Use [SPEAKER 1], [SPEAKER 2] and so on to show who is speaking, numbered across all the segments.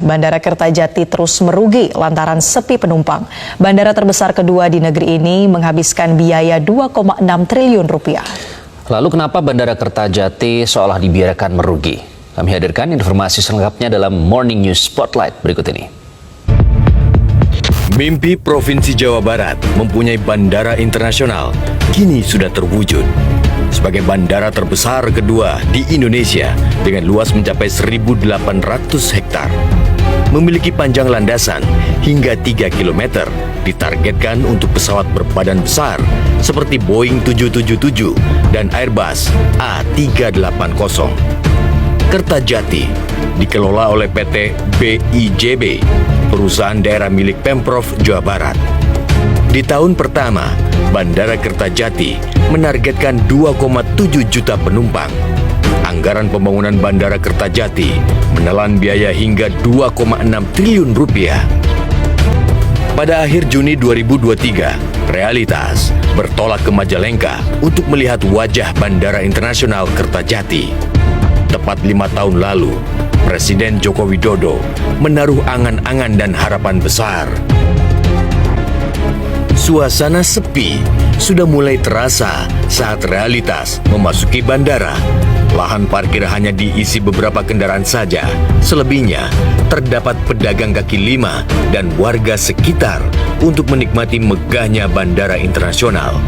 [SPEAKER 1] Bandara Kertajati terus merugi lantaran sepi penumpang. Bandara terbesar kedua di negeri ini menghabiskan biaya 2,6 triliun rupiah.
[SPEAKER 2] Lalu kenapa Bandara Kertajati seolah dibiarkan merugi? Kami hadirkan informasi selengkapnya dalam Morning News Spotlight berikut ini.
[SPEAKER 3] Mimpi Provinsi Jawa Barat mempunyai bandara internasional kini sudah terwujud. Sebagai bandara terbesar kedua di Indonesia dengan luas mencapai 1.800 hektar. Memiliki panjang landasan hingga 3 km, ditargetkan untuk pesawat berbadan besar seperti Boeing 777 dan Airbus A380. Kertajati dikelola oleh PT BIJB, perusahaan daerah milik Pemprov Jawa Barat. Di tahun pertama, Bandara Kertajati menargetkan 2,7 juta penumpang. Anggaran pembangunan Bandara Kertajati menelan biaya hingga 2,6 triliun rupiah. Pada akhir Juni 2023, Realitas bertolak ke Majalengka untuk melihat wajah Bandara Internasional Kertajati. Tepat 5 tahun lalu, Presiden Joko Widodo menaruh angan-angan dan harapan besar. Suasana sepi sudah mulai terasa saat Realitas memasuki bandara. Lahan parkir hanya diisi beberapa kendaraan saja. Selebihnya terdapat pedagang kaki lima dan warga sekitar untuk menikmati megahnya bandara internasional.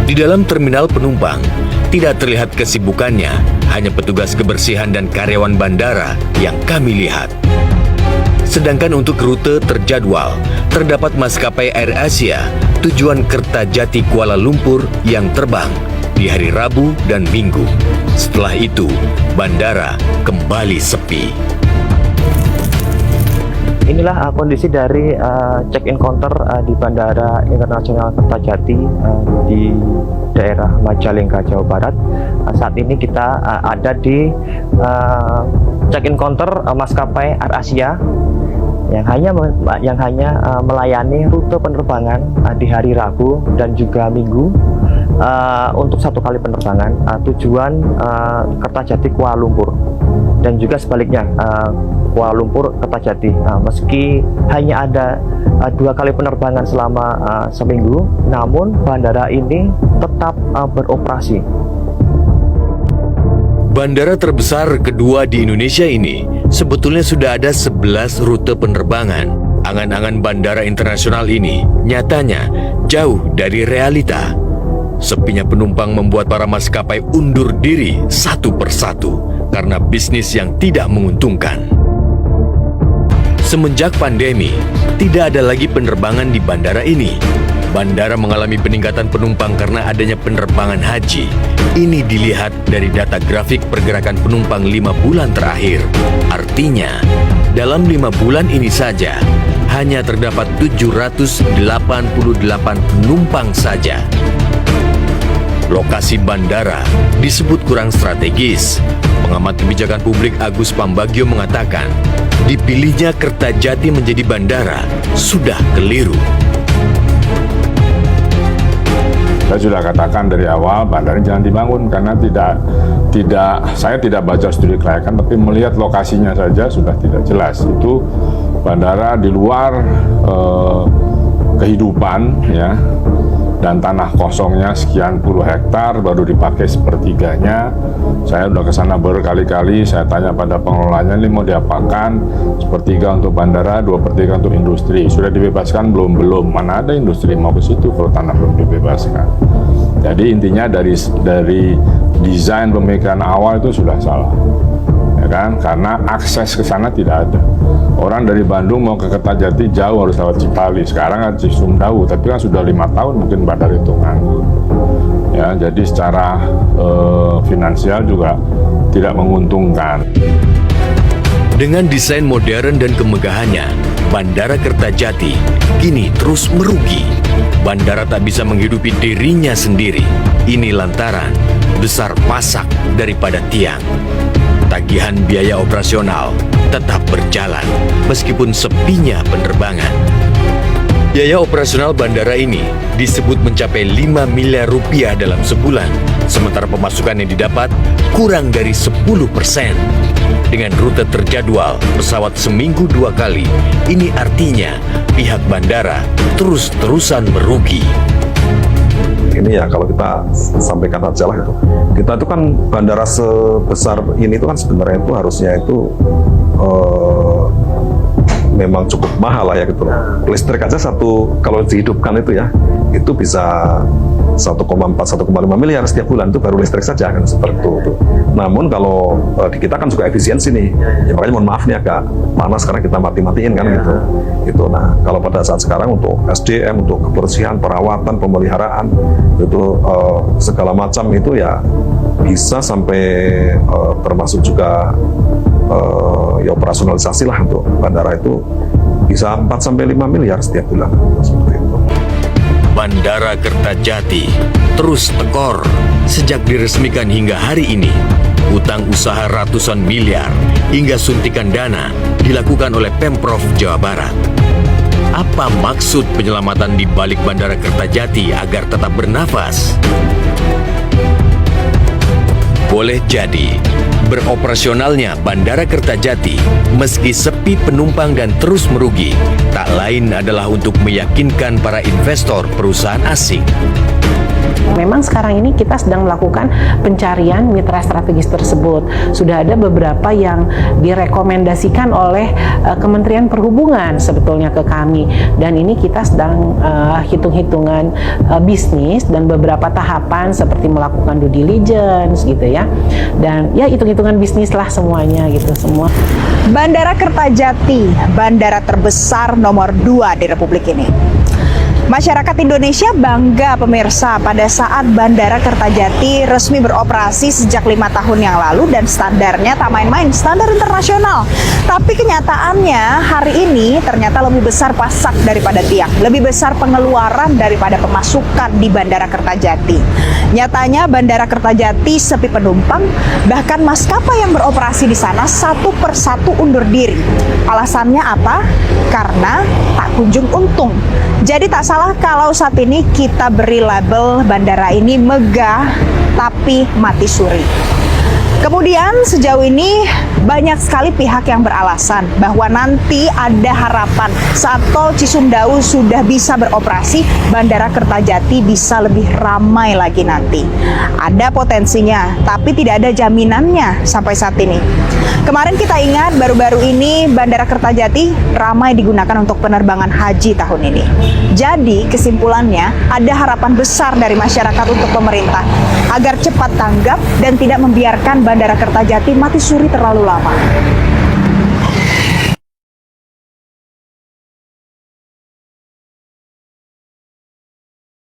[SPEAKER 3] Di dalam terminal penumpang, tidak terlihat kesibukannya, hanya petugas kebersihan dan karyawan bandara yang kami lihat. Sedangkan untuk rute terjadwal, terdapat maskapai AirAsia tujuan Kertajati Kuala Lumpur yang terbang di hari Rabu dan Minggu. Setelah itu, bandara kembali sepi.
[SPEAKER 4] Inilah kondisi dari check-in counter di Bandara Internasional Kertajati di daerah Majalengka, Jawa Barat. Saat ini kita ada di check-in counter maskapai AirAsia yang hanya melayani rute penerbangan di hari Rabu dan juga Minggu untuk satu kali penerbangan tujuan Kertajati Kuala Lumpur dan juga sebaliknya Kuala Lumpur Kertajati. Meski hanya ada 2 kali penerbangan selama seminggu, namun bandara ini tetap beroperasi.
[SPEAKER 3] Bandara terbesar kedua di Indonesia ini sebetulnya sudah ada 11 rute penerbangan. Angan-angan bandara internasional ini nyatanya jauh dari realita. Sepinya penumpang membuat para maskapai undur diri satu persatu karena bisnis yang tidak menguntungkan. Semenjak pandemi, tidak ada lagi penerbangan di bandara ini. Bandara mengalami peningkatan penumpang karena adanya penerbangan haji. Ini dilihat dari data grafik pergerakan penumpang 5 bulan terakhir. Artinya, dalam 5 bulan ini saja, hanya terdapat 788 penumpang saja. Lokasi bandara disebut kurang strategis. Pengamat kebijakan publik Agus Pambagio mengatakan, dipilihnya Kertajati menjadi bandara sudah keliru.
[SPEAKER 5] Saya sudah katakan dari awal bandara jangan dibangun karena saya tidak baca studi kelayakan, tapi melihat lokasinya saja sudah tidak jelas. Itu bandara di luar kehidupan ya, dan tanah kosongnya sekian puluh hektar baru dipakai sepertiganya. Saya udah ke sana berkali-kali, saya tanya pada pengelolanya, ini mau diapakan? Sepertiga untuk bandara, 2/3 untuk industri. Sudah dibebaskan belum? Mana ada industri mau ke situ kalau tanah belum dibebaskan. Jadi intinya dari desain pemikiran awal itu sudah salah, ya kan? Karena akses ke sana tidak ada. Orang dari Bandung mau ke Kertajati jauh, harus lewat Cipali. Sekarang kan Cisumdawu, tapi kan sudah 5 tahun mungkin bandar itu nganggur. Ya, jadi secara finansial juga tidak menguntungkan.
[SPEAKER 3] Dengan desain modern dan kemegahannya, Bandara Kertajati kini terus merugi. Bandara tak bisa menghidupi dirinya sendiri. Ini lantaran besar pasak daripada tiang. Tagihan biaya operasional tetap berjalan meskipun sepinya penerbangan. Biaya operasional bandara ini disebut mencapai 5 miliar rupiah dalam sebulan, sementara pemasukan yang didapat kurang dari 10%. Dengan rute terjadwal pesawat seminggu 2 kali, ini artinya pihak bandara terus-terusan merugi.
[SPEAKER 6] Ini ya kalau kita sampaikan aja lah gitu. Kita itu kan bandara sebesar ini itu kan sebenarnya itu harusnya itu memang cukup mahal lah ya gitu. Listrik aja kalau dihidupkan itu ya, itu bisa 1,4-1,5 miliar setiap bulan, itu baru listrik saja kan seperti itu. Namun kalau di kita kan juga efisiensi nih, ya makanya mohon maaf nih agak panas karena kita mati-matiin kan gitu. Gitu. Nah kalau pada saat sekarang untuk SDM, untuk kebersihan, perawatan, pemeliharaan itu segala macam itu ya bisa sampai termasuk juga ya operasionalisasi lah untuk bandara itu bisa 4-5 miliar setiap bulan seperti itu.
[SPEAKER 3] Bandara Kertajati terus tekor sejak diresmikan hingga hari ini. Utang usaha ratusan miliar hingga suntikan dana dilakukan oleh Pemprov Jawa Barat. Apa maksud penyelamatan di balik Bandara Kertajati agar tetap bernafas? Boleh jadi, beroperasionalnya Bandara Kertajati meski sepi penumpang dan terus merugi, tak lain adalah untuk meyakinkan para investor perusahaan asing.
[SPEAKER 7] Memang sekarang ini kita sedang melakukan pencarian mitra strategis tersebut. Sudah ada beberapa yang direkomendasikan oleh Kementerian Perhubungan sebetulnya ke kami. Dan ini kita sedang hitung-hitungan bisnis dan beberapa tahapan seperti melakukan due diligence gitu ya. Dan ya hitung-hitungan bisnis lah semuanya gitu semua.
[SPEAKER 8] Bandara Kertajati, bandara terbesar nomor 2 di Republik ini. Masyarakat Indonesia bangga pemirsa pada saat Bandara Kertajati resmi beroperasi sejak 5 tahun yang lalu dan standarnya tak main-main, standar internasional. Tapi kenyataannya hari ini ternyata lebih besar pasak daripada tiang, lebih besar pengeluaran daripada pemasukan di Bandara Kertajati. Nyatanya Bandara Kertajati sepi penumpang, bahkan maskapai yang beroperasi di sana satu persatu undur diri. Alasannya apa? Karena tak kunjung untung. Jadi tak salah kalau saat ini kita beri label bandara ini megah tapi mati suri. Kemudian sejauh ini banyak sekali pihak yang beralasan bahwa nanti ada harapan saat tol Cisumdawu sudah bisa beroperasi, Bandara Kertajati bisa lebih ramai lagi nanti. Ada potensinya, tapi tidak ada jaminannya sampai saat ini. Kemarin kita ingat baru-baru ini Bandara Kertajati ramai digunakan untuk penerbangan haji tahun ini. Jadi kesimpulannya ada harapan besar dari masyarakat untuk pemerintah agar cepat tanggap dan tidak membiarkan Bandara Kertajati mati suri terlalu lama.